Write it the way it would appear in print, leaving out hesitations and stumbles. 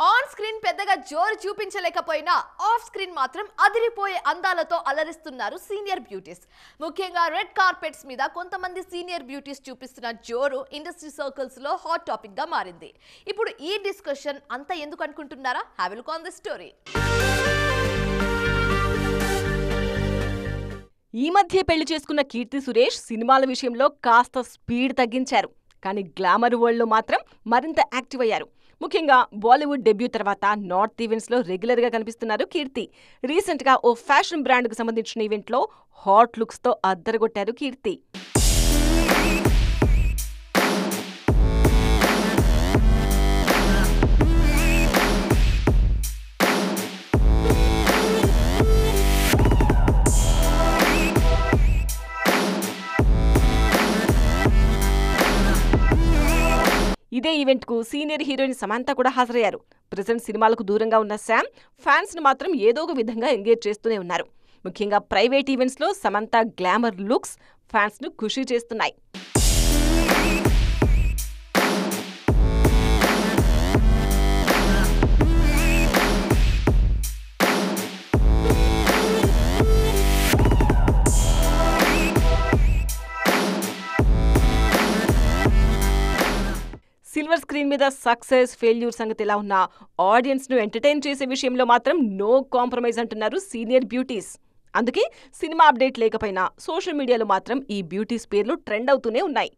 On screen పెద్దగా జోరు చూపించలేకపోయినా off screen మాత్రం అదిరిపోయే అందాలతో అలరిస్తున్నారు సీనియర్ బ్యూటీస్. ముఖ్యంగా రెడ్ కార్పెట్స్ మీద కొంతమంది సీనియర్ బ్యూటీస్ చూపిస్తున్న జోరు ఇండస్ట్రీ సర్కిల్స్ లో హాట్ టాపిక్ గా మారింది. ఇప్పుడు ఈ డిస్కషన్ అంతా ఎందుకు అనుకుంటున్నారా? Have a look on the story. ఈ మధ్య పెళ్లి చేసుకున్న కీర్తి సురేష్ సినిమాల విషయంలో కాస్త స్పీడ్ తగ్గించారు. కానీ గ్లామర్ వరల్డ్ లో మాత్రం మరింత యాక్టివ్ అయ్యారు. ముఖ్యంగా బాలీవుడ్ డెబ్యూ తర్వాత నార్త్ ఈవెంట్స్ లో రెగ్యులర్ గా కనిపిస్తున్నారు కీర్తి. రీసెంట్ గా ఓ ఫ్యాషన్ బ్రాండ్ కు సంబంధించిన ఈవెంట్ లో హాట్ లుక్స్ తో అద్దరగొట్టారు కీర్తి. ఇదే ఈవెంట్ కు సీనియర్ హీరోయిన్ సమంత కూడా హాజరయ్యారు. ప్రెజెంట్ సినిమాలకు దూరంగా ఉన్న శామ్ ఫ్యాన్స్ ను మాత్రం ఏదో ఒక విధంగా ఎంగేజ్ చేస్తూనే ఉన్నారు. ముఖ్యంగా ప్రైవేట్ ఈవెంట్స్ లో సమంత గ్లామర్ లుక్స్ ఫ్యాన్స్ ను ఖుషి చేస్తున్నాయి. సిల్వర్ స్క్రీన్ మీద సక్సెస్ ఫెయిల్యూర్ సంగతి ఎలా ఉన్నా ఆడియన్స్ ను ఎంటర్టైన్ చేసే విషయంలో మాత్రం నో కాంప్రమైజ్ అంటున్నారు సీనియర్ బ్యూటీస్. అందుకే సినిమా అప్డేట్ లేకపోయినా సోషల్ మీడియాలో మాత్రం ఈ బ్యూటీస్ పేర్లు ట్రెండ్ అవుతూనే ఉన్నాయి.